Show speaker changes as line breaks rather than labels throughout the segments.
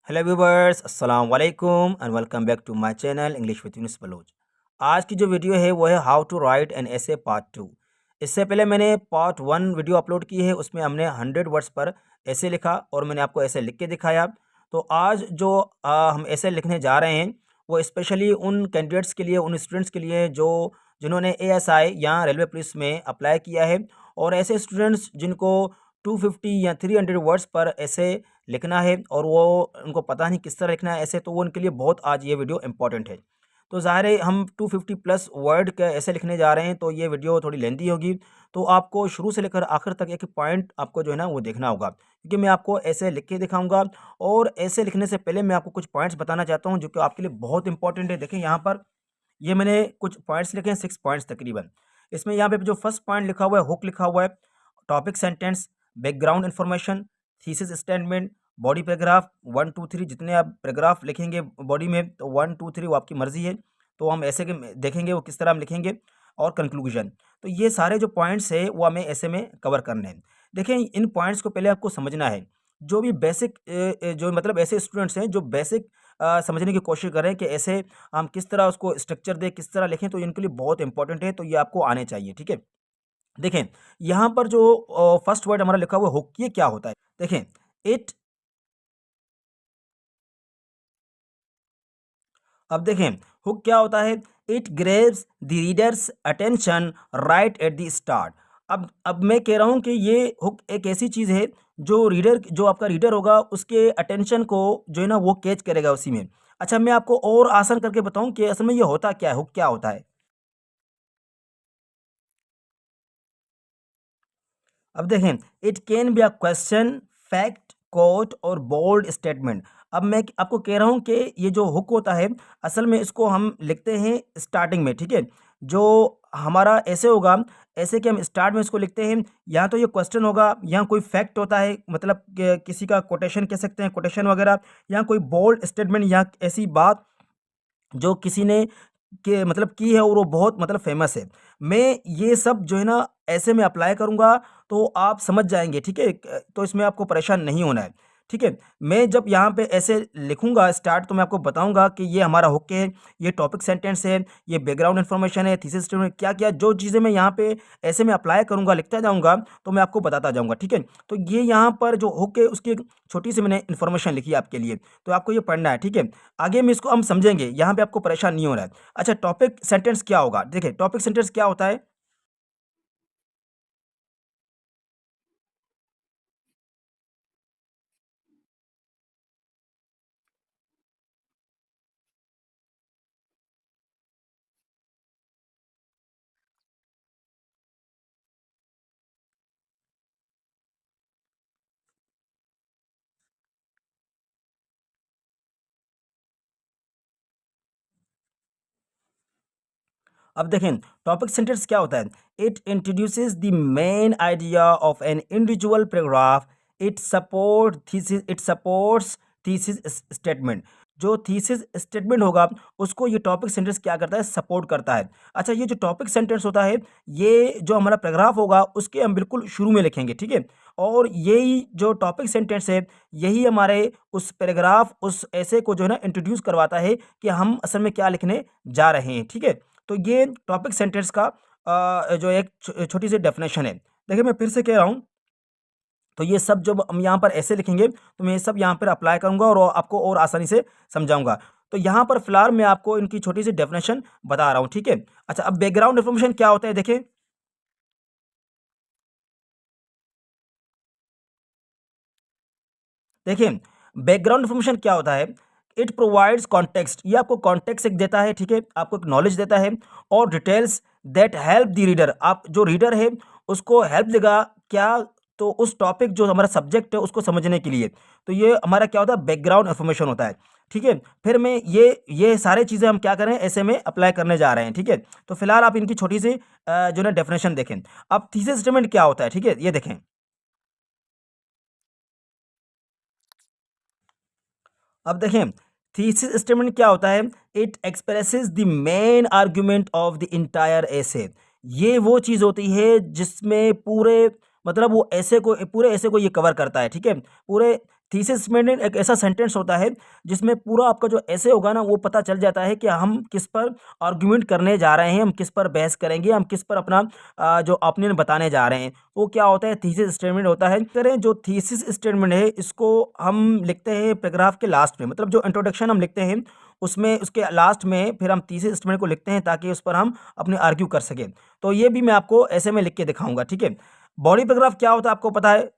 Hello viewers, अस्सलाम वालेकुम and welcome back to my channel English with Yunus Baloch. आज की जो वीडियो है वो है how to write an essay part 2। इससे पहले मैंने पार्ट 1 वीडियो अपलोड की है, उसमें हमने 100 वर्ड्स पर ऐसे लिखा और मैंने आपको ऐसे लिख के दिखाया। तो आज जो हम ऐसे लिखने जा रहे हैं वो स्पेशली उन कैंडिडेट्स के लिए, उन स्टूडेंट्स के लिए जो जिन्होंने एएसआई या रेलवे पुलिस में अप्लाई किया है, और ऐसे स्टूडेंट्स जिनको 250 या 300 वर्ड्स पर ऐसे लिखना है और वो उनको पता नहीं किस तरह लिखना है ऐसे, तो वो उनके लिए बहुत आज ये वीडियो इंपॉर्टेंट है। तो ज़ाहिर है हम 250 प्लस वर्ड के ऐसे लिखने जा रहे हैं, तो ये वीडियो थोड़ी लेंथी होगी। तो आपको शुरू से लेकर आखिर तक एक पॉइंट आपको जो है ना वो देखना होगा, क्योंकि मैं आपको ऐसे लिख के दिखाऊंगा। और ऐसे लिखने से पहले मैं आपको कुछ पॉइंट्स बताना चाहता हूँ जो कि आपके लिए बहुत इंपॉर्टेंट है। देखें यहाँ पर, ये मैंने कुछ पॉइंट्स लिखे हैं, 6 पॉइंट्स तकरीबन। इसमें यहाँ पे जो फर्स्ट पॉइंट लिखा हुआ है, हुक लिखा हुआ है, topic sentence, background information, thesis statement, body paragraph 1 2 3। जितने आप पैराग्राफ लिखेंगे बॉडी में, तो 1 2 3 वो आपकी मर्जी है। तो हम ऐसे के देखेंगे वो किस तरह हम लिखेंगे, और कंक्लूजन। तो ये सारे जो पॉइंट्स है वो हमें ऐसे में कवर करने हैं। देखें, इन पॉइंट्स को पहले आपको समझना है। जो भी बेसिक जो मतलब ऐसे स्टूडेंट्स हैं जो बेसिक समझने की कोशिश कर रहे हैं कि ऐसे हम किस तरह उसको स्ट्रक्चर दें, किस तरह लिखें, तो इनके लिए बहुत इंपॉर्टेंट है। तो ये आपको आने चाहिए, ठीक है। देखें, यहाँ पर जो फर्स्ट वर्ड हमारा लिखा हुआ है हुक, ये क्या होता है? देखें, इट, अब देखें हुक क्या होता है। It Graves the readers attention right at the start. अब मैं कह रहा हूँ कि ये हुक एक ऐसी चीज़ है जो रीडर, जो आपका रीडर होगा उसके अटेंशन को जो है ना वो कैच करेगा उसी में। अच्छा, मैं आपको और आसान करके बताऊं कि असल में ये होता क्या है, हुक क्या होता है। अब देखें, it can be a question, fact, quote और बोल्ड स्टेटमेंट। अब मैं आपको कह रहा हूं कि ये जो हुक होता है, असल में इसको हम लिखते हैं स्टार्टिंग में, ठीक है। जो हमारा ऐसे होगा, ऐसे कि हम स्टार्ट में इसको लिखते हैं। यहाँ तो ये क्वेश्चन होगा, यहाँ कोई फैक्ट होता है, मतलब किसी का कोटेशन कह सकते हैं, कोटेशन वगैरह। यहाँ कोई बोल्ड स्टेटमेंट, यहाँ ऐसी बात जो किसी ने के मतलब की है और वो बहुत मतलब फ़ेमस है। मैं ये सब जो है ना ऐसे में अप्लाई करूँगा, तो आप समझ जाएँगे, ठीक है? तो इसमें आपको परेशान नहीं होना है, ठीक है? मैं जब यहाँ पे ऐसे लिखूँगा स्टार्ट, तो मैं आपको बताऊँगा कि ये हमारा हुक है, ये टॉपिक सेंटेंस है, ये बैकग्राउंड इन्फॉर्मेशन है, थीसिस स्टेटमेंट, क्या-क्या जो चीज़ें मैं यहाँ पे ऐसे में अप्लाई करूँगा, लिखता जाऊँगा, तो मैं आपको बताता जाऊँगा, ठीक है? तो ये यहाँ पर जो हुक है उसकी एक छोटी-सी मैंने इन्फॉर्मेशन लिखी है आपके लिए, तो आपको ये पढ़ना है, ठीक है? आगे में इसको हम समझेंगे, यहाँ पे आपको परेशान नहीं होना है। अच्छा, टॉपिक सेंटेंस क्या होगा? देखिए, टॉपिक सेंटेंस क्या होता है? अब देखें, टॉपिक सेंटेंस क्या होता है? It introduces the main idea of an individual paragraph. It supports thesis statement. जो थीसिस स्टेटमेंट होगा उसको ये टॉपिक सेंटेंस क्या करता है? सपोर्ट करता है। अच्छा, ये जो टॉपिक सेंटेंस होता है, ये जो हमारा पैराग्राफ होगा उसके हम बिल्कुल शुरू में लिखेंगे, ठीक है। और यही जो टॉपिक सेंटेंस है, यही हमारे उस पैराग्राफ, उस ऐसे को जो है ना इंट्रोड्यूस करवाता है कि हम असल में क्या लिखने जा रहे हैं, ठीक है। तो ये टॉपिक सेंटेंस का जो एक छोटी सी डेफिनेशन है। देखिए, मैं फिर से कह रहा हूँ, तो ये सब जब हम यहाँ पर ऐसे लिखेंगे, तो मैं ये सब यहाँ पर अप्लाई करूँगा और आपको और आसानी से समझाऊँगा। तो यहाँ पर फिलहाल मैं आपको इनकी छोटी सी डेफिनेशन बता रहा हूँ, ठीक है। अच्छा, अब बैकग्राउंड इन्फॉर्मेशन क्या होता है? देखिए, देखिए, बैकग्राउंड इन्फॉर्मेशन क्या होता है? इट प्रोवाइड्स कॉन्टेक्स्ट, ये आपको कॉन्टेक्स्ट एक देता है, ठीक है, आपको एक नॉलेज देता है। और details that help the reader, आप जो रीडर है उसको हेल्प देगा क्या? तो उस टॉपिक जो हमारा सब्जेक्ट है उसको समझने के लिए। तो ये हमारा क्या होता है? बैकग्राउंड इन्फॉर्मेशन होता है, ठीक है। फिर मैं ये सारे चीज़ें हम क्या करें, ऐसे में अप्लाई करने जा रहे हैं, ठीक है। तो फिलहाल आप इनकी छोटी सी जो ना डेफिनेशन देखें। अब थीसिस स्टेटमेंट क्या होता है, ठीक है, ये देखें। अब देखें, थीसिस स्टेटमेंट क्या होता है? It expresses the main argument of the entire essay. ये वो चीज़ होती है जिसमें पूरे मतलब वो ऐसे को, पूरे ऐसे को ये कवर करता है, ठीक है। पूरे थीसिस स्टेटमेंट एक ऐसा सेंटेंस होता है जिसमें पूरा आपका जो ऐसे होगा ना वो पता चल जाता है कि हम किस पर आर्गुमेंट करने जा रहे हैं, हम किस पर बहस करेंगे, हम किस पर अपना जो ओपिनियन बताने जा रहे हैं। वो क्या होता है, थीसिस स्टेटमेंट होता है। करें जो थीसिस स्टेटमेंट है इसको हम लिखते हैं पैराग्राफ के लास्ट में, मतलब जो इंट्रोडक्शन हम लिखते हैं उसमें उसके लास्ट में फिर हम थीसिस स्टेटमेंट को लिखते हैं ताकि उस पर हम अपने आर्ग्यू कर सकें। तो ये भी मैं आपको ऐसे में लिख के दिखाऊंगा, ठीक है। बॉडी पैराग्राफ क्या होता है आपको पता है?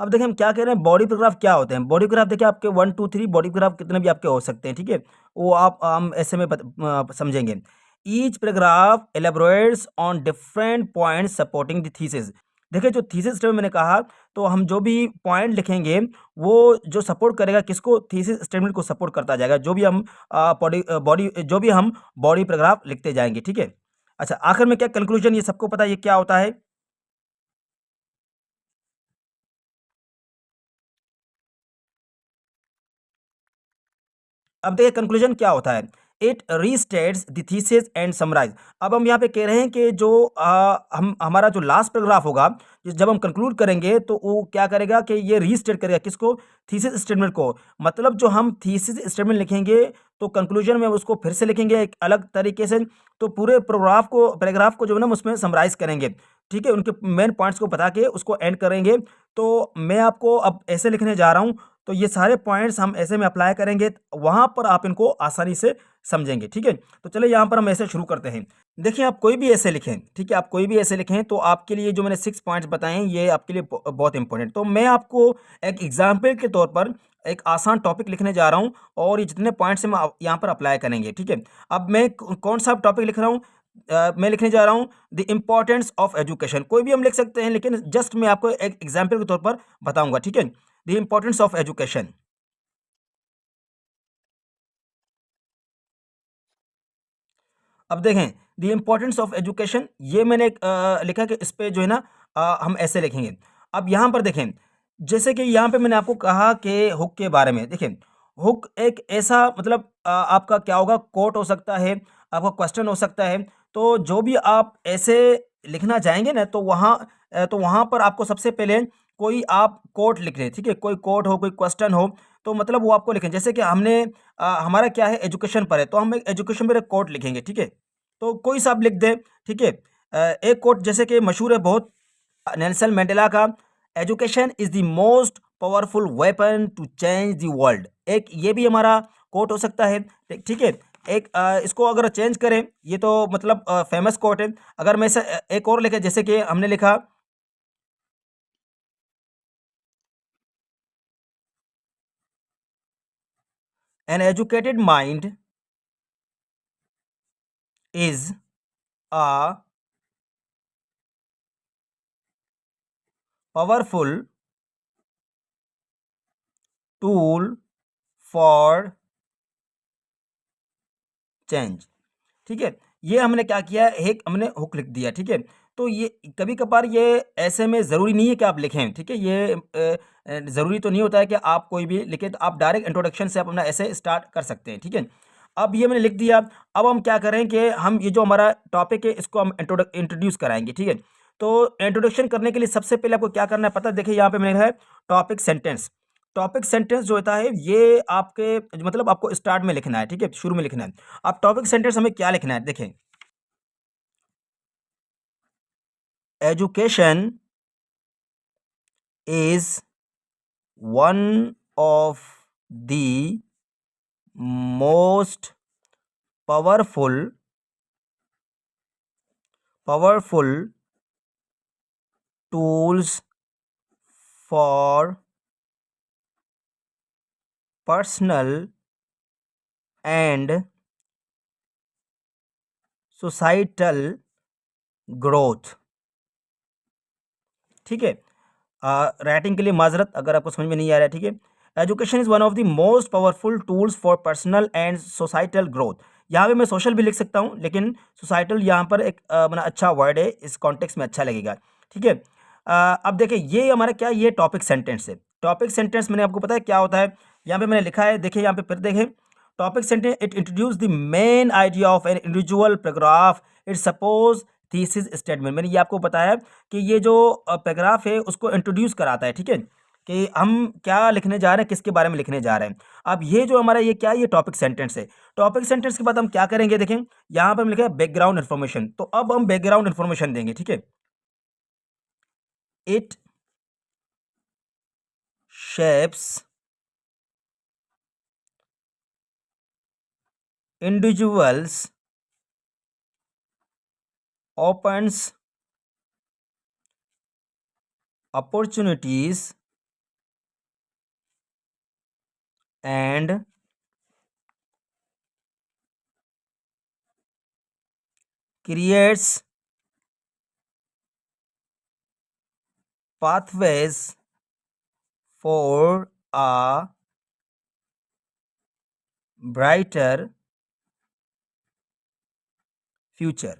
अब देखिए हम क्या कह रहे हैं, बॉडी पैराग्राफ क्या होते हैं। बॉडी पैराग्राफ देखिए आपके 1 2 3 बॉडी पैराग्राफ कितने भी आपके हो सकते हैं, ठीक है। वो आप हम ऐसे में समझेंगे। Each paragraph elaborates on different points supporting the thesis. देखिए जो थीसिस स्टेटमेंट मैंने कहा, तो हम जो भी पॉइंट लिखेंगे वो जो सपोर्ट करेगा किसको, थीसिस स्टेटमेंट को सपोर्ट करता जाएगा, जो भी हम बॉडी जो भी हम बॉडी पैराग्राफ लिखते जाएंगे, ठीक है। अच्छा, आखिर में क्या कंक्लूजन, ये सबको पता है ये क्या होता है। अब देखिए कंक्लूजन क्या होता है, it restates the thesis and summarize. अब हम यहाँ पे कह रहे हैं कि जो हम हमारा जो लास्ट पैराग्राफ होगा, जब हम कंक्लूड करेंगे तो वो क्या करेगा कि ये रीस्टेट करेगा किसको, थीसिस स्टेटमेंट को। मतलब जो हम थीसिस स्टेटमेंट लिखेंगे तो कंक्लूजन में उसको फिर से लिखेंगे एक अलग तरीके से। तो पूरे पैराग्राफ को जो है ना हम उसमें समराइज करेंगे, ठीक है, उनके मेन पॉइंट्स को बता के उसको एंड करेंगे। तो मैं आपको अब ऐसे लिखने जा रहा हूँ, तो ये सारे पॉइंट्स हम ऐसे में अप्लाई करेंगे, वहाँ पर आप इनको आसानी से समझेंगे, ठीक है। तो चलिए यहाँ पर हम ऐसे शुरू करते हैं। देखिए आप कोई भी ऐसे लिखें, ठीक है, आप कोई भी ऐसे लिखें तो आपके लिए जो मैंने 6 पॉइंट्स बताए हैं ये आपके लिए बहुत इंपॉर्टेंट। तो मैं आपको एक एग्जाम्पल के तौर पर एक आसान टॉपिक लिखने जा रहा हूँ और ये जितने पॉइंट्स हैं मैं यहाँ पर अप्लाई करेंगे, ठीक है। अब मैं कौन सा टॉपिक लिख रहा हूँ, मैं लिखने जा रहा हूँ द इम्पोर्टेंस ऑफ एजुकेशन। कोई भी हम लिख सकते हैं लेकिन जस्ट मैं आपको एक एग्जाम्पल के तौर पर बताऊंगा, ठीक है। The importance of education. अब देखें, द इम्पोर्टेंस ऑफ एजुकेशन ये मैंने लिखा कि इस पे जो है ना हम ऐसे लिखेंगे। अब यहाँ पर देखें, जैसे कि यहाँ पे मैंने आपको कहा कि हुक के बारे में, देखें हुक एक ऐसा मतलब आपका क्या होगा, कोट हो सकता है, आपका क्वेश्चन हो सकता है। तो जो भी आप ऐसे लिखना चाहेंगे ना तो वहाँ पर आपको सबसे पहले कोई आप कोट लिख लें, ठीक है, कोई कोट हो, कोई क्वेश्चन हो, तो मतलब वो आपको लिखें। जैसे कि हमारा क्या है, एजुकेशन पर है, तो हम एक एजुकेशन पर एक कोट लिखेंगे, ठीक है। तो कोई सा आप लिख दें, ठीक है। एक कोट जैसे कि मशहूर है बहुत, नेल्सन मंडेला का, education is the most powerful weapon to change the world. एक ये भी हमारा कोट हो सकता है, ठीक है। एक इसको अगर चेंज करें, ये तो मतलब फेमस कोट है। अगर मैं इसे एक और लिखे, जैसे कि हमने लिखा, an educated mind is a powerful tool for change, ठीक है। ये हमने क्या किया, एक हमने हुक लिख दिया, ठीक है। तो ये कभी कभार ये ऐसे में ज़रूरी नहीं है कि आप लिखें, ठीक है। ये ज़रूरी तो नहीं होता है कि आप कोई भी लिखें, तो आप डायरेक्ट इंट्रोडक्शन से आप अपना ऐसे स्टार्ट कर सकते हैं, ठीक है। अब ये मैंने लिख दिया। अब हम क्या करें कि हम ये जो हमारा टॉपिक है इसको हम इंट्रोड्यूस कराएंगे, ठीक है। तो इंट्रोडक्शन करने के लिए सबसे पहले आपको क्या करना है पता है, देखिए यहाँ पे मैंने लिखा है टॉपिक सेंटेंस। टॉपिक सेंटेंस जो होता है ये आपके मतलब आपको स्टार्ट में लिखना है, ठीक है, शुरू में लिखना है। अब टॉपिक सेंटेंस हमें क्या लिखना है, देखें, education is one of the most powerful powerful tools for personal and societal growth, ठीक है। राइटिंग के लिए माजरत अगर आपको समझ में नहीं आ रहा है, ठीक है। Education is one of the most powerful tools for personal and societal growth. यहाँ पे मैं सोशल भी लिख सकता हूँ लेकिन सोसाइटल यहाँ पर एक मतलब अच्छा वर्ड है, इस कॉन्टेक्स्ट में अच्छा लगेगा, ठीक है। अब देखिए ये हमारा क्या, ये टॉपिक सेंटेंस है। टॉपिक सेंटेंस मैंने आपको पता है क्या होता है, यहाँ पे मैंने लिखा है, देखिए यहाँ पे फिर देखें, topic sentence it introduce the main idea of an individual paragraph, it suppose thesis statement. मैंने ये आपको बताया कि ये जो पैराग्राफ है उसको इंट्रोड्यूस कराता है, ठीक है, कि हम क्या लिखने जा रहे हैं, किसके बारे में लिखने जा रहे हैं। अब ये जो हमारा ये क्या है, ये टॉपिक सेंटेंस है। टॉपिक सेंटेंस के बाद हम क्या करेंगे, देखें यहाँ पर हम लिखा है बैकग्राउंड इन्फॉर्मेशन, तो अब हम बैकग्राउंड इन्फॉर्मेशन देंगे, ठीक है। It shapes individuals, opens opportunities and creates pathways for a brighter future.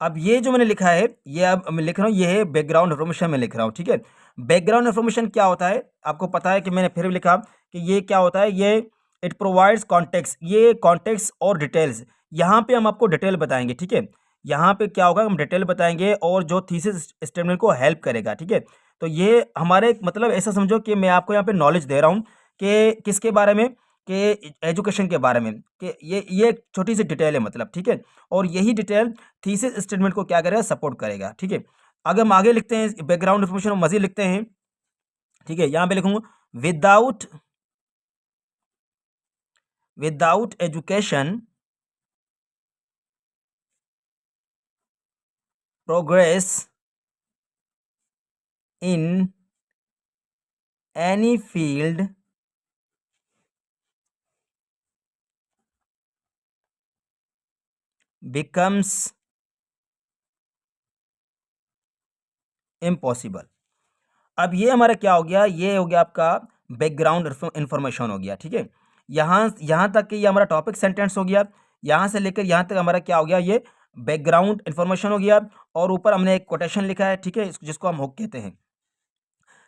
अब ये जो मैंने लिखा है, ये अब मैं लिख रहा हूँ, ये है बैकग्राउंड इन्फॉर्मेशन में लिख रहा हूँ, ठीक है। बैकग्राउंड इन्फॉर्मेशन क्या होता है, आपको पता है कि मैंने फिर भी लिखा कि ये क्या होता है, ये इट प्रोवाइड्स कॉन्टेक्स्ट, ये कॉन्टेक्स्ट और डिटेल्स, यहाँ पे हम आपको डिटेल बताएंगे, ठीक है। यहाँ पे क्या होगा, हम डिटेल बताएंगे और जो थीसिस स्टेटमेंट को हेल्प करेगा, ठीक है। तो ये हमारे मतलब ऐसा समझो कि मैं आपको यहाँ पे नॉलेज दे रहा हूँ कि किसके बारे में, कि एजुकेशन के बारे में, कि ये एक छोटी सी डिटेल है मतलब, ठीक है। और यही डिटेल थीसिस स्टेटमेंट को क्या करेगा, सपोर्ट करेगा, ठीक है। अगर हम आगे लिखते हैं बैकग्राउंड इन्फॉर्मेशन मजीद लिखते हैं, ठीक है, यहाँ पे लिखूंगा without without education progress in any field becomes impossible. अब ये हमारा क्या हो गया, ये हो गया आपका बैकग्राउंड इन्फॉर्मेशन हो गया, ठीक है। यहाँ तक कि ये हमारा टॉपिक सेंटेंस हो गया, यहाँ से लेकर यहाँ तक हमारा क्या हो गया, ये बैकग्राउंड इन्फॉर्मेशन हो गया। और ऊपर हमने एक कोटेशन लिखा है, ठीक है, जिसको हम हुक कहते हैं,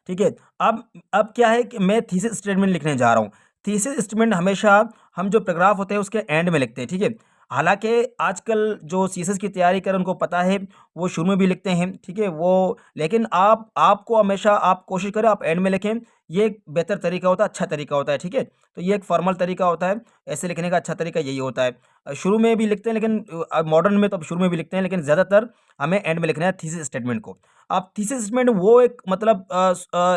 ठीक है। अब क्या है कि मैं थीसिस स्टेटमेंट लिखने जा रहा हूँ। थीसिस स्टेटमेंट हमेशा हम जो पैराग्राफ होते हैं उसके एंड में लिखते हैं, ठीक है। हालांकि आजकल जो सीएसएस की तैयारी कर उनको पता है वो शुरू में भी लिखते हैं, ठीक है वो, लेकिन आपको हमेशा आप कोशिश करें आप एंड में लिखें, ये एक बेहतर तरीका होता है, अच्छा तरीका होता है, ठीक है। तो ये एक फॉर्मल तरीका होता है, ऐसे लिखने का अच्छा तरीका यही होता है। शुरू में भी लिखते हैं, लेकिन मॉडर्न में तो अब शुरू में भी लिखते हैं, लेकिन ज़्यादातर हमें एंड में लिखना है थीसिस स्टेटमेंट को। अब थीसिस स्टेटमेंट वो एक मतलब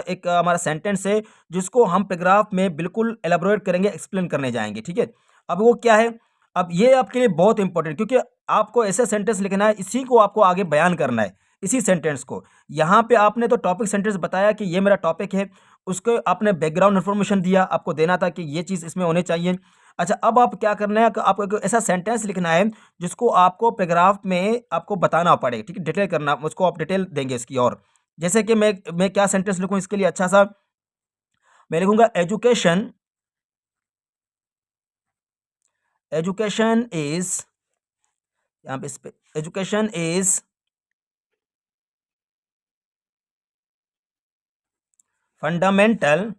एक हमारा सेंटेंस है जिसको हम पैराग्राफ में बिल्कुल एलाबोरेट करेंगे, एक्सप्लेन करने जाएंगे, ठीक है। अब वो क्या है, अब ये आपके लिए बहुत इंपॉर्टेंट, क्योंकि आपको ऐसा सेंटेंस लिखना है, इसी को आपको आगे बयान करना है, इसी सेंटेंस को। यहाँ पे आपने तो टॉपिक सेंटेंस बताया कि ये मेरा टॉपिक है, उसको आपने बैकग्राउंड इन्फॉर्मेशन दिया, आपको देना था कि ये चीज़ इसमें होनी चाहिए। अच्छा, अब आप क्या करना है कि आपको एक ऐसा सेंटेंस लिखना है जिसको आपको पैराग्राफ में आपको बताना पड़े, ठीक है, डिटेल करना, उसको आप डिटेल देंगे इसकी। और जैसे कि मैं क्या सेंटेंस लिखूँ इसके लिए, अच्छा सा मैं लिखूंगा एजुकेशन एजुकेशन इज, यहाँ पे इस पे education is fundamental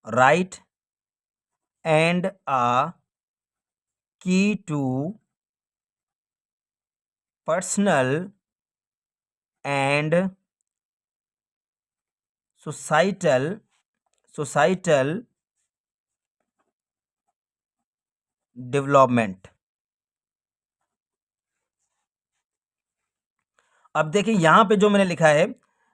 right and a key to personal and societal development. अब देखिए यहाँ पे जो मैंने लिखा है,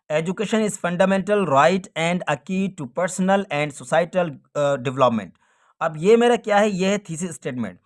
education is fundamental right and a key to personal and societal development. अब ये मेरा क्या है, ये है थीसिस स्टेटमेंट।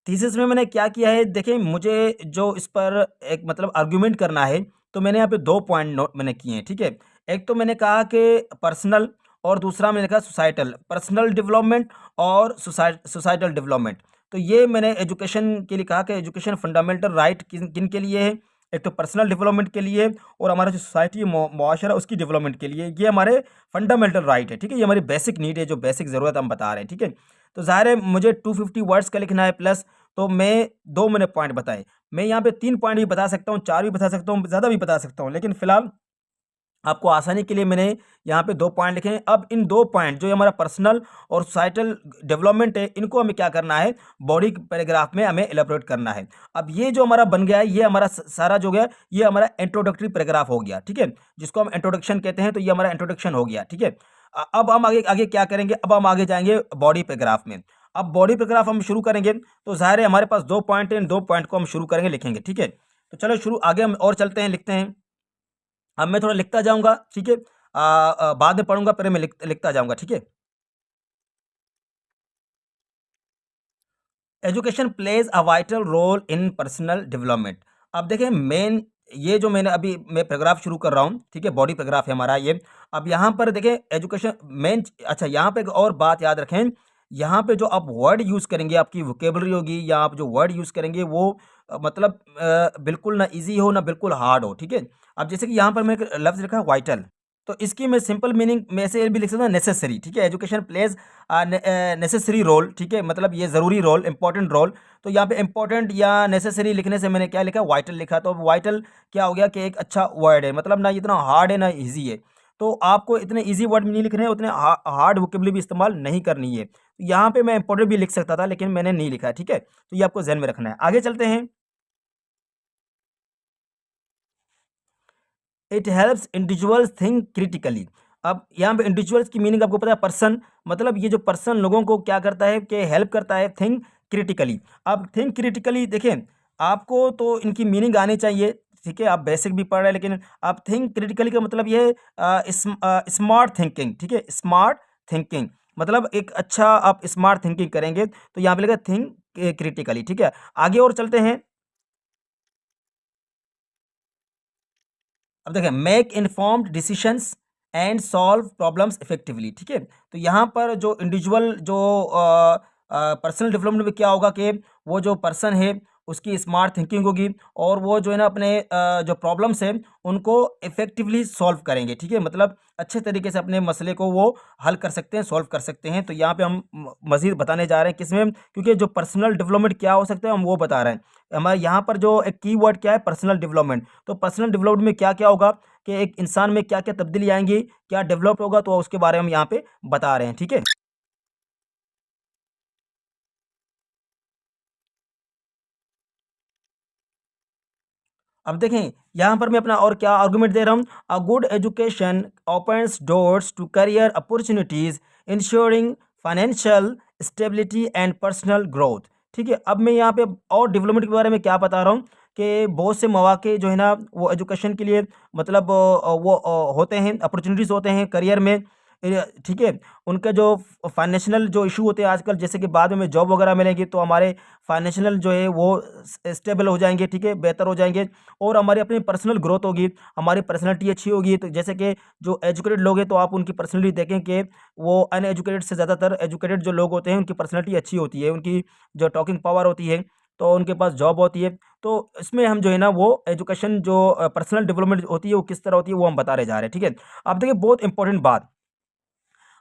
थीसिस में मैंने क्या किया है, देखिए मुझे जो इस पर एक मतलब आर्गुमेंट करना है, तो मैंने यहाँ पे 2 पॉइंट नोट मैंने किए हैं, ठीक है। एक तो मैंने कहा कि पर्सनल, और दूसरा मैंने कहा सोसाइटल, पर्सनल डेवलपमेंट और सोसाइटल डेवलपमेंट। तो ये मैंने एजुकेशन के लिए कहा कि एजुकेशन फंडामेंटल राइट किन किन के लिए है, एक तो पर्सनल डेवलपमेंट के लिए, और हमारा जो सोसाइटी मुआशरा उसकी डेवलपमेंट के लिए, ये हमारे फंडामेंटल राइट है, ठीक है, ये हमारी बेसिक नीड है, जो बेसिक ज़रूरत हम बता रहे हैं, ठीक है। तो ज़ाहिर है मुझे 250 वर्ड्स का लिखना है प्लस, तो मैं 2 मैंने पॉइंट बताए, मैं यहाँ पे 3 पॉइंट भी बता सकता हूँ, 4 भी बता सकता हूँ, ज़्यादा भी बता सकता हूँ, लेकिन फ़िलहाल आपको आसानी के लिए मैंने यहाँ पे 2 पॉइंट लिखे हैं। अब इन 2 पॉइंट जो हमारा पर्सनल और सोसाइटल डेवलपमेंट है, इनको हमें क्या करना है, बॉडी पैराग्राफ में हमें इलैबोरेट करना है। अब ये जो हमारा बन गया है, ये हमारा सारा जो गया, ये हमारा इंट्रोडक्टरी पैराग्राफ हो गया, ठीक है, जिसको हम इंट्रोडक्शन कहते हैं। तो ये हमारा इंट्रोडक्शन हो गया, ठीक है। अब हम आगे आगे क्या करेंगे, अब हम आगे जाएंगे बॉडी पैराग्राफ में। अब बॉडी पैराग्राफ हम शुरू करेंगे, तो ज़ाहिर है हमारे पास 2 पॉइंट है, इन 2 पॉइंट को हम शुरू करेंगे, लिखेंगे, ठीक है। तो चलो शुरू आगे हम और चलते हैं, लिखते हैं। अब मैं थोड़ा लिखता जाऊँगा, ठीक है। बाद में पढ़ूँगा, पहले मैं लिखता जाऊँगा, ठीक है। Education plays a vital role in personal development. अब देखें मेन, ये जो मैंने अभी मैं पैराग्राफ शुरू कर रहा हूँ, ठीक है, बॉडी पैराग्राफ है हमारा ये। अब यहाँ पर देखें एजुकेशन मेन, अच्छा यहाँ पे एक और बात याद रखें, यहाँ पे जो आप वर्ड यूज़ करेंगे, आपकी वोकेबलरी होगी या आप जो वर्ड यूज़ करेंगे वो मतलब बिल्कुल ना ईज़ी हो ना बिल्कुल हार्ड हो, ठीक है। अब जैसे कि यहाँ पर मैं एक लफ्ज़ लिखा है वाइटल, तो इसकी मैं सिंपल मीनिंग में से भी लिख सकता हूँ नेसेसरी, ठीक है। एजुकेशन प्लेज नेसेसरी रोल, ठीक है, मतलब ये ज़रूरी रोल, इंपॉर्टेंट रोल। तो यहाँ पे इंपॉर्टेंट या नेसेसरी लिखने से मैंने क्या लिखा, वाइटल लिखा। तो वाइटल क्या हो गया कि एक अच्छा वर्ड है, मतलब ना इतना हार्ड है ना इजी है। तो आपको इतने इजी वर्ड नहीं लिखने हैं, उतने हार्ड वोकेबलरी भी इस्तेमाल नहीं करनी है। तो यहाँ पे मैं इंपॉर्टेंट भी लिख सकता था, लेकिन मैंने नहीं लिखा है, ठीक है। तो ये आपको ध्यान में रखना है। आगे चलते हैं। It helps individuals think critically. अब यहाँ पे इंडिविजुअल्स की मीनिंग आपको पता है, पर्सन, मतलब ये जो पर्सन लोगों को क्या करता है कि हेल्प करता है थिंक क्रिटिकली। अब थिंक क्रिटिकली देखें, आपको तो इनकी मीनिंग आनी चाहिए, ठीक है, आप बेसिक भी पढ़ रहे हैं, लेकिन आप थिंक क्रिटिकली का मतलब ये है स्मार्ट थिंकिंग, ठीक है, स्मार्ट थिंकिंग, मतलब एक अच्छा आप स्मार्ट थिंकिंग करेंगे, तो यहाँ पे लिखा थिंक क्रिटिकली, ठीक है। आगे और चलते हैं। अब देखिए make informed decisions and solve problems effectively, ठीक है। तो यहाँ पर जो इंडिविजुअल जो पर्सनल डेवलपमेंट में क्या होगा कि वो जो पर्सन है उसकी स्मार्ट थिंकिंग होगी, और वो जो है ना अपने जो प्रॉब्लम्स हैं उनको इफेक्टिवली सॉल्व करेंगे, ठीक है, मतलब अच्छे तरीके से अपने मसले को वो हल कर सकते हैं, सॉल्व कर सकते हैं। तो यहाँ पे हम मज़ीद बताने जा रहे हैं किसमें, क्योंकि जो पर्सनल डेवलपमेंट क्या हो सकता है हम वो बता रहे हैं। हमारे यहाँ पर जो एक कीवर्ड क्या है, पर्सनल डेवलपमेंट। तो पर्सनल डेवलपमेंट में क्या-क्या होगा कि एक इंसान में क्या-क्या तब्दीली आएँगी, क्या डेवलप होगा, तो उसके बारे में हम यहाँ पे बता रहे हैं, ठीक है। अब देखें यहाँ पर मैं अपना और क्या आर्गुमेंट दे रहा हूँ, a good education opens doors to career opportunities ensuring financial stability and personal growth, ठीक है। अब मैं यहाँ पे और डेवलपमेंट के बारे में क्या बता रहा हूँ कि बहुत से मौके जो है ना वो एजुकेशन के लिए मतलब वो होते हैं, अपॉर्चुनिटीज़ होते हैं करियर में, ठीक है। उनका जो फाइनेंशियल जो इशू होते हैं आजकल, जैसे कि बाद में हमें जॉब वगैरह मिलेगी तो हमारे फाइनेंशियल जो है वो स्टेबल हो जाएंगे, ठीक है, बेहतर हो जाएंगे, और हमारी अपनी पर्सनल ग्रोथ होगी, हमारी पर्सनैलिटी अच्छी होगी। तो जैसे कि जो एजुकेटेड लोग हैं तो आप उनकी पर्सनैलिटी देखें कि वो अनएजुकेटेड से ज़्यादातर एजुकेटेड जो लोग होते हैं उनकी पर्सनैलिटी अच्छी होती है, उनकी जो टॉकिंग पावर होती है, तो उनके पास जॉब होती है। तो इसमें हम जो है ना वो एजुकेशन जो पर्सनल डेवलपमेंट होती है वो किस तरह होती है वो हम बता रहे जा रहे हैं, ठीक है। अब देखिए बहुत इंपॉर्टेंट बात,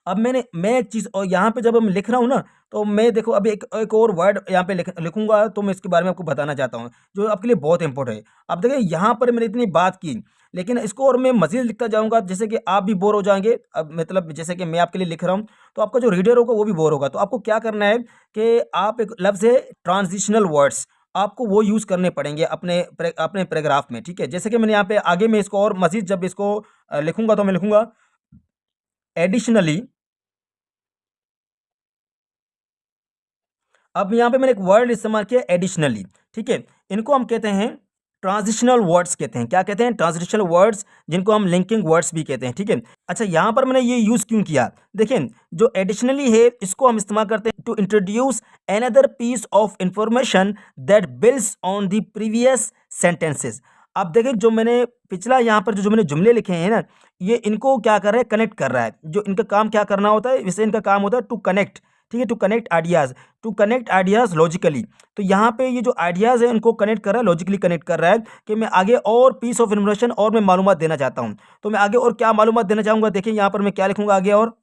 अब मैं एक चीज़ और यहाँ पे जब मैं लिख रहा हूँ ना, तो मैं देखो अभी एक और वर्ड यहाँ पे लिखूँगा, तो मैं इसके बारे में आपको बताना चाहता हूँ, जो आपके लिए बहुत इंपॉर्टेंट है। अब देखिए यहाँ पर मैंने इतनी बात की, लेकिन इसको और मैं मज़ीद लिखता जाऊँगा, जैसे कि आप भी बोर हो जाएँगे। अब मतलब जैसे कि मैं आपके लिए लिख रहा हूँ, तो आपका जो रीडर होगा वो भी बोर होगा। तो आपको क्या करना है कि आप एक लफ्ज़ है ट्रांज़िशनल वर्ड्स, आपको वो यूज़ करने पड़ेंगे अपने पैराग्राफ में, ठीक है। जैसे कि मैंने यहाँ पे आगे में इसको और मज़ीद जब इसको लिखूँगा, तो मैं लिखूँगा एडिशनली। अब यहाँ पे मैंने एक वर्ड इस्तेमाल किया एडिशनली, ठीक है। इनको हम कहते हैं ट्रांजिशनल वर्ड्स कहते हैं। क्या कहते हैं? ट्रांजिशनल वर्ड्स, जिनको हम लिंकिंग वर्ड्स भी कहते हैं, ठीक है। अच्छा यहाँ पर मैंने ये यूज़ क्यों किया? देखिए जो एडिशनली है इसको हम इस्तेमाल करते हैं to introduce another piece of information that builds on the previous sentences. अब देखिए जो मैंने पिछला यहाँ पर जो मैंने जुमले लिखे हैं ना, ये इनको क्या कर रहा है, कनेक्ट कर रहा है। जो इनका काम क्या करना होता है, वैसे इनका काम होता है टू कनेक्ट, ठीक है, टू कनेक्ट आइडियाज़ लॉजिकली। तो यहाँ पे ये जो आइडियाज़ है इनको कनेक्ट कर रहा है, लॉजिकली कनेक्ट कर रहा है कि मैं आगे और पीस ऑफ इन्फॉर्मेशन और मैं मालूमात देना चाहता हूँ। तो मैं आगे और क्या मालूमात देना चाहूँगा, देखिए यहाँ पर मैं क्या लिखूँगा आगे और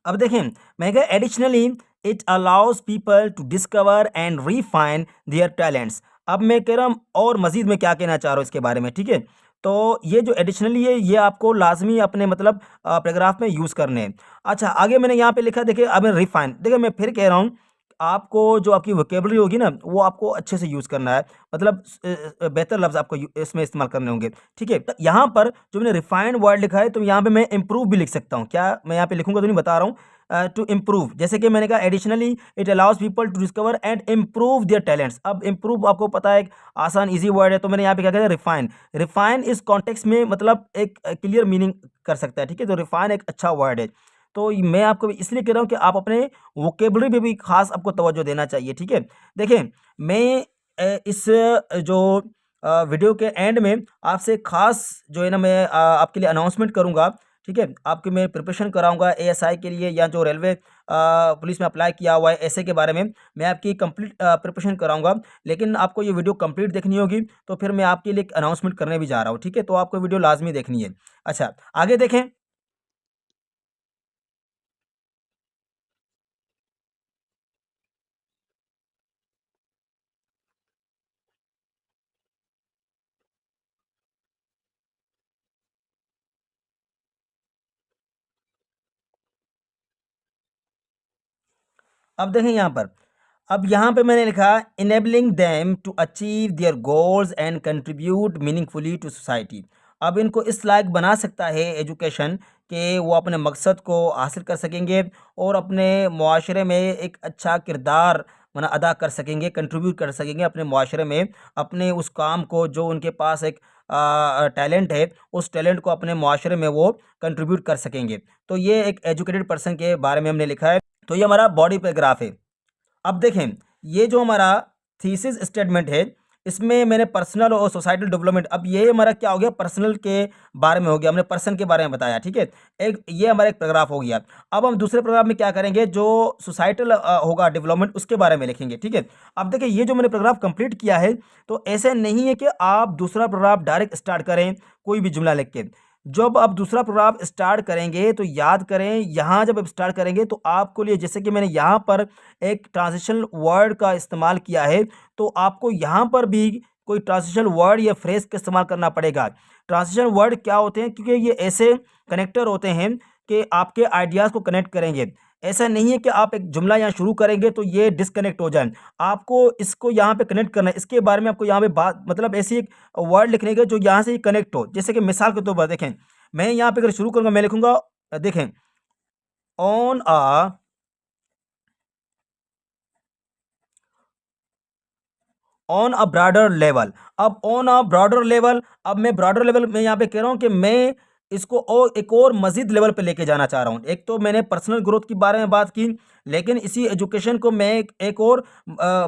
अब देखें, मैं कहा additionally it allows people to discover and refine their talents. अब मैं कह रहा हूँ और मज़ीद मैं क्या कहना चाह रहा हूँ इसके बारे में, ठीक है? तो ये जो एडिशनली है, ये आपको लाज़मी अपने मतलब पैराग्राफ में यूज़ करने हैं। अच्छा, आगे मैंने यहाँ पे लिखा, देखिए अब रिफाइन, देखिए मैं फिर कह रहा हूँ, आपको जो आपकी वोकैब्युलरी होगी ना, वो आपको अच्छे से यूज़ करना है, मतलब बेहतर लफ्ज़ आपको इसमें इस्तेमाल करने होंगे, ठीक है? तो यहाँ पर जो मैंने रिफाइंड वर्ड लिखा है, तो यहाँ पे मैं इम्प्रूव भी लिख सकता हूँ। क्या मैं यहाँ पे लिखूँगा तो नहीं बता रहा हूँ, टू इम्प्रूव, जैसे कि मैंने कहा additionally it allows people to discover and improve their talents. अब इम्प्रूव आपको पता है एक आसान ईजी वर्ड है, तो मैंने यहाँ पे क्या किया, रिफाइन। रिफाइन इस कॉन्टेक्स्ट में मतलब एक क्लियर मीनिंग कर सकता है, ठीक है? तो रिफाइन एक अच्छा वर्ड है। तो मैं आपको इसलिए कह रहा हूँ कि आप अपने वोकेबलरी पे भी खास आपको तवज्जो देना चाहिए, ठीक है? देखिए, मैं इस जो वीडियो के एंड में आपसे खास जो है ना, मैं आपके लिए अनाउंसमेंट करूँगा, ठीक है? आपकी मैं प्रिपरेशन कराऊँगा एएसआई के लिए, या जो रेलवे पुलिस में अप्लाई किया हुआ है ऐसे के बारे में, मैं आपकी कंप्लीट प्रिपरेशन कराऊँगा। लेकिन आपको ये वीडियो कंप्लीट देखनी होगी, तो फिर मैं आपके लिए एक अनाउंसमेंट करने भी जा रहा हूँ, ठीक है? तो आपको वीडियो लाज़मी देखनी है। अच्छा, आगे देखें। अब देखें यहाँ पर, अब यहाँ पे मैंने लिखा enabling them to achieve their goals and contribute meaningfully to society. अब इनको इस लायक बना सकता है एजुकेशन कि वो अपने मकसद को हासिल कर सकेंगे और अपने मुआशरे में एक अच्छा किरदार मना अदा कर सकेंगे, कंट्रीब्यूट कर सकेंगे अपने मुआशरे में, अपने उस काम को जो उनके पास एक टैलेंट है, उस टैलेंट को अपने मुआशरे में वो कंट्रीब्यूट कर सकेंगे। तो ये एक एजुकेटेड पर्सन के बारे में हमने लिखा है। तो ये हमारा बॉडी पैराग्राफ है। अब देखें, ये जो हमारा थीसिस स्टेटमेंट है, इसमें मैंने पर्सनल और सोसाइटल डेवलपमेंट, अब ये हमारा क्या हो गया, पर्सनल के बारे में हो गया, हमने पर्सन के बारे में बताया, ठीक है? एक ये हमारा एक पैराग्राफ हो गया। अब हम दूसरे पैराग्राफ में क्या करेंगे, जो सोसाइटल होगा डेवलपमेंट, उसके बारे में लिखेंगे, ठीक है? अब देखिए, ये जो मैंने पैराग्राफ कंप्लीट किया है, तो ऐसे नहीं है कि आप दूसरा पैराग्राफ डायरेक्ट स्टार्ट करें कोई भी जुमला लिख के। जब आप दूसरा प्रोग्राम स्टार्ट करेंगे, तो याद करें, यहाँ जब आप स्टार्ट करेंगे, तो आपको लिए, जैसे कि मैंने यहाँ पर एक ट्रांजिशन वर्ड का इस्तेमाल किया है, तो आपको यहाँ पर भी कोई ट्रांजिशन वर्ड या फ्रेज का इस्तेमाल करना पड़ेगा। ट्रांजिशन वर्ड क्या होते हैं, क्योंकि ये ऐसे कनेक्टर होते हैं कि आपके आइडियाज़ को कनेक्ट करेंगे। ऐसा नहीं है कि आप एक जुमला यहाँ शुरू करेंगे तो ये डिस्कनेक्ट हो जाए। आपको इसको यहाँ पे कनेक्ट करना है, इसके बारे में आपको यहाँ पे बात, मतलब ऐसी एक वर्ड लिखने का जो यहाँ से कनेक्ट हो। जैसे कि मिसाल के तौर पर देखें, मैं यहाँ पे अगर शुरू करूँगा, मैं लिखूँगा, देखें, on a on a broader level. अब ऑन अ ब्रॉडर लेवल, अब मैं ब्रॉडर लेवल में यहाँ पे कह रहा हूँ कि मैं इसको और एक और मज़ीद लेवल पे लेके जाना चाह रहा हूँ। एक तो मैंने पर्सनल ग्रोथ के बारे में बात की, लेकिन इसी एजुकेशन को मैं एक और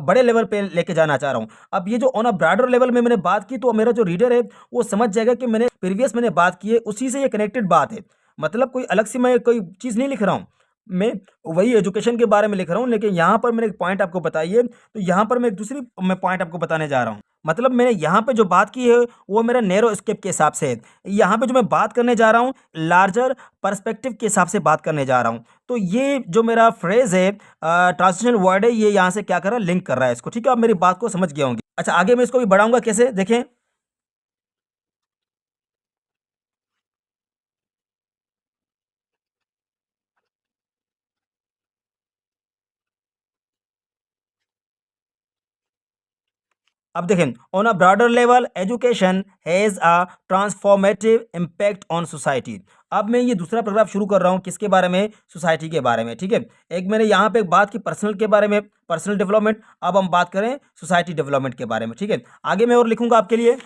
बड़े लेवल पे लेके जाना चाह रहा हूँ। अब ये जो ऑन अ ब्रॉडर लेवल में मैंने बात की, तो मेरा जो रीडर है वो समझ जाएगा कि मैंने प्रीवियस मैंने बात की है, उसी से ये कनेक्टेड बात है। मतलब कोई अलग से मैं कोई चीज़ नहीं लिख रहा हूँ। मैं वही एजुकेशन के बारे में लिख रहा हूँ, लेकिन यहाँ पर मैंने एक पॉइंट आपको बताई है, तो यहाँ पर मैं एक दूसरी मैं पॉइंट आपको बताने जा रहा हूँ। मतलब मैंने यहाँ पे जो बात की है, वो मेरा नैरो स्केप के हिसाब से है। यहाँ पे जो मैं बात करने जा रहा हूँ, लार्जर पर्सपेक्टिव के हिसाब से बात करने जा रहा हूँ। तो ये जो मेरा फ्रेज़ है, ट्रांसलेशन वर्ड है, ये यहाँ से क्या कर रहा है, लिंक कर रहा है इसको, ठीक है? आप मेरी बात को समझ गए होंगे। अच्छा, आगे मैं इसको भी बढ़ाऊँगा कैसे, देखें। अब देखें, on a broader level education has a transformative impact on society. अब मैं ये दूसरा पैराग्राफ शुरू कर रहा हूँ, किसके बारे में, सोसाइटी के बारे में, ठीक है? एक मैंने यहाँ पे एक बात की पर्सनल के बारे में, पर्सनल डेवलपमेंट। अब हम बात करें सोसाइटी डेवलपमेंट के बारे में, ठीक है? आगे मैं और लिखूंगा आपके लिए।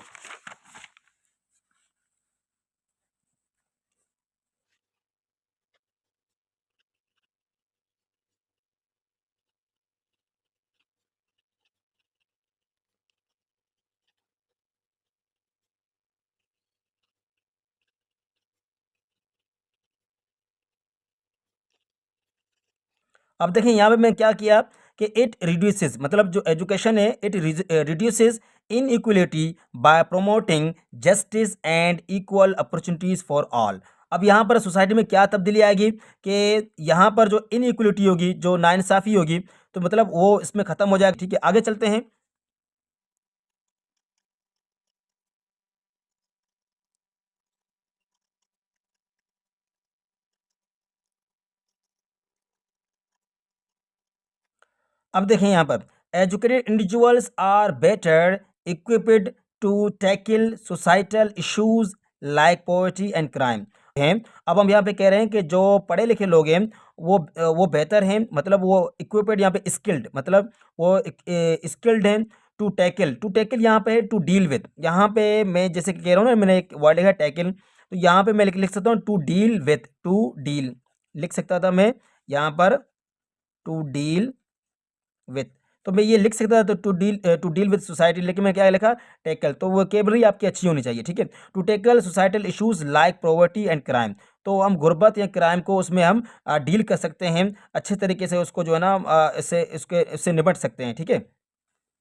अब देखिए, यहाँ पे मैं क्या किया कि इट रिड्यूसेस, मतलब जो एजुकेशन है, it reduces inequality bye promoting justice and equal opportunities for all. अब यहाँ पर सोसाइटी में क्या तब्दीली आएगी कि यहाँ पर जो इनइक्वलिटी होगी, जो नाइंसाफ़ी होगी, तो मतलब वो इसमें ख़त्म हो जाएगा। ठीक है, आगे चलते हैं। अब देखें यहाँ पर, educated individuals are better equipped to tackle societal issues like poverty and crime हैं। अब हम यहाँ पे कह रहे हैं कि जो पढ़े लिखे लोग हैं वो बेहतर हैं, मतलब वो इक्विप्ड, यहाँ पे स्किल्ड, मतलब वो स्किल्ड हैं। टू टैकल यहाँ पे है टू डील विद। यहाँ पे मैं जैसे कि कह रहा हूँ ना, मैंने एक वर्ड लिखा टैकल, तो यहाँ पे मैं लिख सकता हूँ to deal with, to deal लिख सकता था मैं यहाँ पर, टू डील विथ। तो मैं ये लिख सकता था तो टू डील विद सोसाइटी, लेकिन मैं क्या लिखा, टैकल। तो वोकेबलरी आपकी अच्छी होनी चाहिए, ठीक है। To tackle societal issues like poverty and crime, तो हम गुर्बत या क्राइम को उसमें हम डील कर सकते हैं अच्छे तरीके से, उसको जो है ना इससे निपट सकते हैं, ठीक है।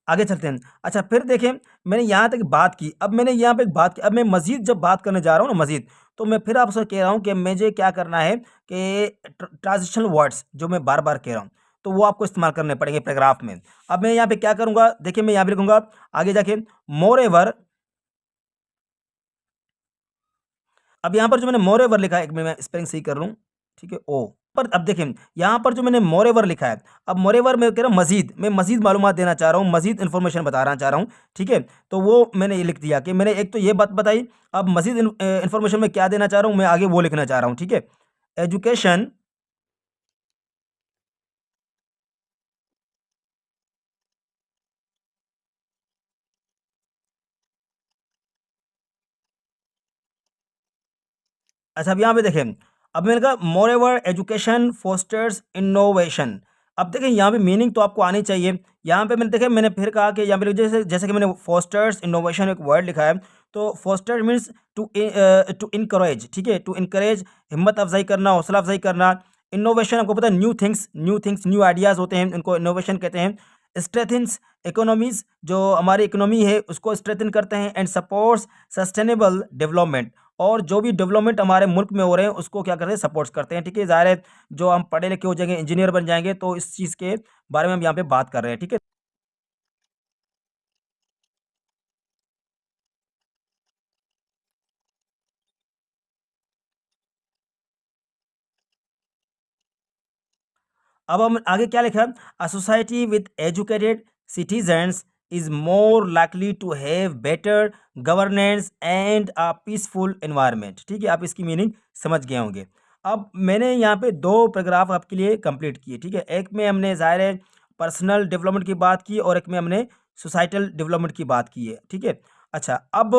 आगे चलते हैं। अच्छा, फिर देखें, मैंने यहाँ तक बात की, अब मैंने यहाँ पे एक बात की, अब मैं मज़ीद जब बात करने जा रहा हूँ ना, मज़ीद, तो मैं फिर आपसे कह रहा हूँ कि मुझे क्या करना है कि ट्रांजिशनल वर्ड्स जो मैं बार-बार कह रहा हूँ, तो वो आपको इस्तेमाल करने पड़ेंगे पैराग्राफ में। अब मैं यहाँ पे क्या करूँगा, देखिए मैं यहाँ पे लिखूँगा, आगे जाके मोरेवर। अब यहाँ पर जो मैंने मोरेवर लिखा है, एक मिनट मैं स्पेलिंग सही कर लूँ, ठीक है, ओ पर। अब देखें यहाँ पर जो मैंने मोरेवर लिखा है, अब मोरेवर मैं कह रहा हूँ मज़ीद, मैं मज़ीद मालूमात देना चाह रहा हूँ, मज़ीद इन्फॉर्मेशन बताना चाह रहा हूँ, ठीक है। तो वो मैंने ये लिख दिया कि मैंने एक तो ये बात बताई, अब मज़ीद इन्फॉर्मेशन में क्या देना चाह रहा हूँ, मैं आगे वो लिखना चाह रहा हूँ, ठीक है। एजुकेशन। अच्छा, अब यहाँ पे देखें, अब मैंने कहा मोरेवर एजुकेशन फोस्टर्स इनोवेशन। अब देखें यहाँ पे मीनिंग तो आपको आनी चाहिए। यहाँ पे मैंने देखा, मैंने फिर कहा कि यहाँ पे जैसे जैसे कि मैंने फोस्टर्स इनोवेशन एक वर्ड लिखा है, तो फोस्टर मीन्स टू इनकरेज, ठीक है, टू इनकरेज, हिम्मत अफजाई करना, हौसला अफजाई करना। इनोवेशन आपको पता है, न्यू थिंग्स न्यू आइडियाज़ होते हैं, इनको इनोवेशन कहते हैं। स्ट्रेथिन्स इकोनॉमीज, जो हमारी इकोनॉमी है उसको स्ट्रेथन करते हैं। एंड सपोर्ट्स सस्टेनेबल डेवलपमेंट, और जो भी डेवलपमेंट हमारे मुल्क में हो रहे हैं उसको क्या करते हैं, सपोर्ट्स करते हैं, ठीक है। ज़ाहिर है जो हम पढ़े लिखे हो जाएंगे, इंजीनियर बन जाएंगे, तो इस चीज़ के बारे में हम यहाँ पे बात कर रहे हैं, ठीक है। अब हम आगे क्या लिखा, a society with educated citizens is more likely to have better governance and a peaceful environment, ठीक है। आप इसकी मीनिंग समझ गए होंगे। अब मैंने यहाँ पे दो पैराग्राफ आपके लिए कंप्लीट किए, ठीक है। एक में हमने ज़ाहिर है पर्सनल डेवलपमेंट की बात की, और एक में हमने सोसाइटल डेवलपमेंट की बात की है, ठीक है। अच्छा, अब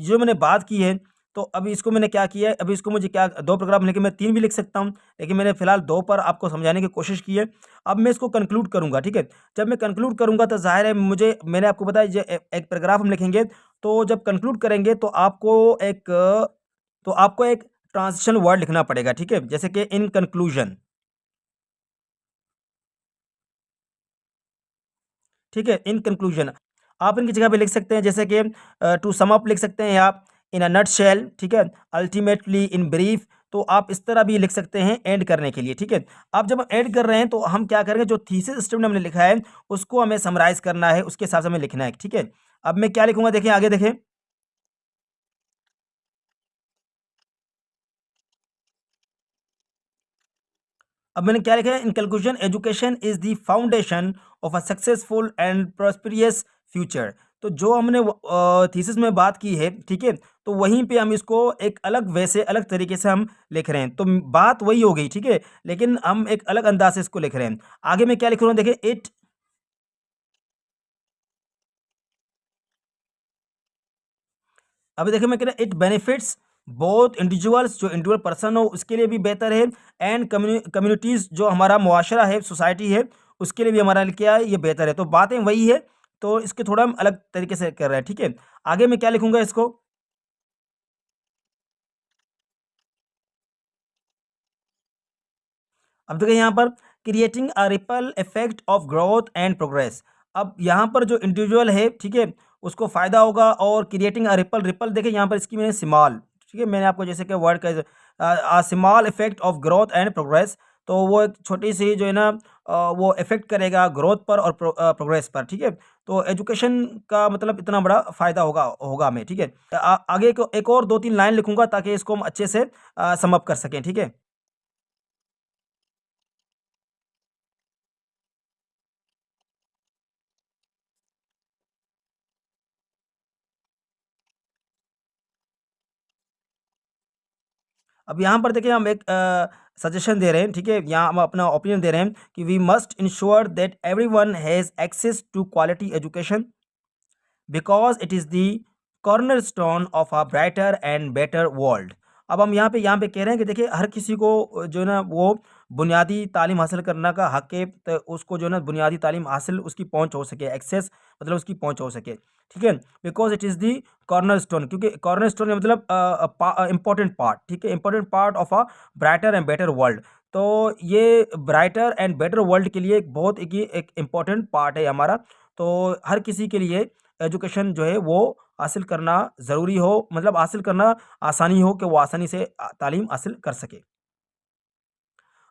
जो मैंने बात की है, तो अभी इसको मैंने क्या किया है, अभी इसको मुझे क्या, दो पैराग्राफ लिखे, मैं तीन भी लिख सकता हूँ, लेकिन मैंने फिलहाल दो पर आपको समझाने की कोशिश की है। अब मैं इसको कंक्लूड करूँगा, ठीक है। जब मैं कंक्लूड करूँगा तो ज़ाहिर है मुझे, मैंने आपको बताया एक पैराग्राफ हम लिखेंगे, तो जब कंक्लूड करेंगे तो आपको एक ट्रांजिशन वर्ड लिखना पड़ेगा, ठीक है। जैसे कि इन कंक्लूजन, ठीक है, इन कंक्लूजन। आप इनकी जगह पे लिख सकते हैं, जैसे कि टू सम अप लिख सकते हैं आप, इन अ नटशेल, ठीक है, अल्टीमेटली, इन ब्रीफ। तो आप इस तरह भी लिख सकते हैं एंड करने के लिए, ठीक है। अब जब हम ऐड कर रहे हैं तो हम क्या करेंगे, जो थीसिस स्टेटमेंट हमने लिखा है उसको हमें समराइज करना है, उसके हिसाब से हमें लिखना है, ठीक है। अब मैं क्या लिखूंगा, देखें आगे देखें। अब मैंने क्या लिखा है, in conclusion education is the foundation of a successful and prosperous future. तो जो हमने थीसिस में बात की है, ठीक है, तो वहीं पे हम इसको एक अलग वैसे अलग तरीके से हम लिख रहे हैं, तो बात वही हो गई, ठीक है, लेकिन हम एक अलग अंदाज से इसको लिख रहे हैं। आगे मैं क्या लिख रहा हूँ, देखिए इट। अभी देखिए मैं कह रहा, इट बेनिफिट्स बोथ इंडिविजुअल्स, जो इंडिविजुअल पर्सन हो उसके लिए भी बेहतर है, एंड कम्युनिटीज़, जो हमारा मुआशरा है, सोसाइटी है, उसके लिए भी हमारा लिए क्या है, ये बेहतर है। तो बातें वही है, तो इसके थोड़ा हम अलग तरीके से कर रहे हैं, ठीक है। आगे मैं क्या लिखूंगा इसको। अब देखिए यहाँ पर, creating a ripple effect of growth and progress. अब यहाँ पर जो इंडिविजुअल है, ठीक है, उसको फ़ायदा होगा, और क्रिएटिंग अ रिपल, रिपल देखिए यहाँ पर इसकी मैंने स्मॉल, ठीक है, मैंने आपको जैसे कि वर्ड का small effect of growth and progress, तो वो एक छोटी सी जो है ना वो इफेक्ट करेगा ग्रोथ पर और प्रोग्रेस पर, ठीक है। तो एजुकेशन का मतलब इतना बड़ा फ़ायदा होगा होगा हमें, ठीक है। आगे को एक और 2-3 लाइन लिखूँगा ताकि इसको हम अच्छे से सम अप कर सकें, ठीक है। अब यहाँ पर देखिए हम एक सजेशन दे रहे हैं, ठीक है, यहाँ हम अपना ओपिनियन दे रहे हैं कि we must ensure that everyone has access to quality education because it is the cornerstone of a brighter and better world. अब हम यहाँ पे कह रहे हैं कि देखिए हर किसी को जो है ना वो बुनियादी तालीम हासिल करने का हक है, तो उसको जो है ना बुनियादी तालीम हासिल उसकी पहुंच हो सके, एक्सेस मतलब उसकी पहुंच हो सके, ठीक है। Because it is the corner stone, क्योंकि कॉर्नर स्टोन मतलब इंपॉर्टेंट पार्ट, ठीक है, important part of a brighter and better world. तो ये ब्राइटर एंड बेटर वर्ल्ड के लिए एक बहुत एक इम्पॉर्टेंट पार्ट है हमारा। तो हर किसी के लिए एजुकेशन जो है वो हासिल करना ज़रूरी हो, मतलब हासिल करना आसानी हो कि वो आसानी से तालीम हासिल कर सके।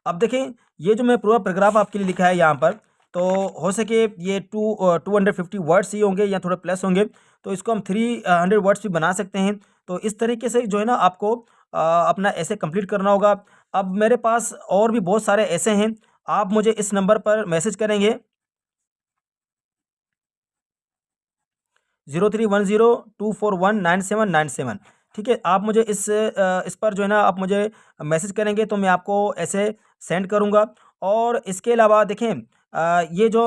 अब देखें, ये जो मैं पूरा पैराग्राफ आपके लिए लिखा है यहाँ पर, तो हो सके ये 250 वर्ड्स ही होंगे या थोड़े प्लस होंगे, तो इसको हम 300 वर्ड्स भी बना सकते हैं। तो इस तरीके से जो है ना आपको अपना ऐसे कंप्लीट करना होगा। अब मेरे पास और भी बहुत सारे ऐसे हैं, आप मुझे इस नंबर पर मैसेज करेंगे 031024199797, ठीक है। आप मुझे इस पर जो है ना आप मुझे मैसेज करेंगे तो मैं आपको ऐसे सेंड करूँगा। और इसके अलावा देखें ये जो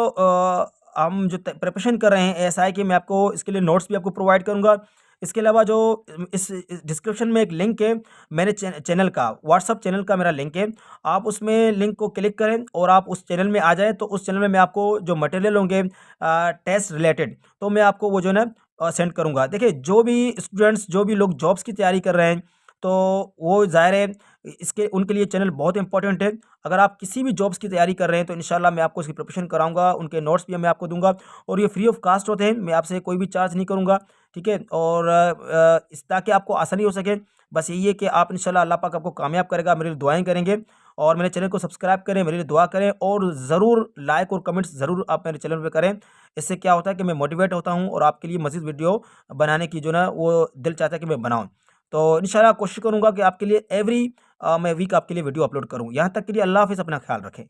हम जो प्रिपरेशन कर रहे हैं एएसआई की, मैं आपको इसके लिए नोट्स भी आपको प्रोवाइड करूँगा। इसके अलावा जो इस डिस्क्रिप्शन में एक लिंक है, मेरे चैनल का, व्हाट्सअप चैनल का मेरा लिंक है। आप उसमें लिंक को क्लिक करें और आप उस चैनल में आ जाएँ, तो उस चैनल में मैं आपको जो मटेरियल होंगे टेस्ट रिलेटेड, तो मैं आपको वो जो है ना सेंड करूँगा। देखिए जो भी स्टूडेंट्स, जो भी लोग जॉब्स की तैयारी कर रहे हैं, तो वो ज़ाहिर है इसके उनके लिए चैनल बहुत इंपॉर्टेंट है। अगर आप किसी भी जॉब्स की तैयारी कर रहे हैं तो इंशाल्लाह मैं आपको इसकी प्रिपरेशन कराऊँगा, उनके नोट्स भी मैं आपको दूँगा और ये फ्री ऑफ कॉस्ट होते हैं, मैं आपसे कोई भी चार्ज नहीं करूँगा, ठीक है। और इस ताकि आपको आसानी हो सके, बस यही है कि आप इंशाल्लाह अल्लाह पाक आपको कामयाब करेगा, मेरे लिए दुआएँ करेंगे और मेरे चैनल को सब्सक्राइब करें, मेरे लिए दुआ करें और ज़रूर लाइक और कमेंट्स ज़रूर आप मेरे चैनल पे करें। इससे क्या होता है कि मैं मोटिवेट होता हूँ और आपके लिए मज़ीद वीडियो बनाने की जो ना वो दिल चाहता है कि मैं बनाऊँ। तो इंशाल्लाह कोशिश करूँगा कि आपके लिए मैं वीक आपके लिए वीडियो अपलोड करूँ। यहाँ तक के लिए अल्लाह हाफ़िज़, अपना ख़्याल रखें।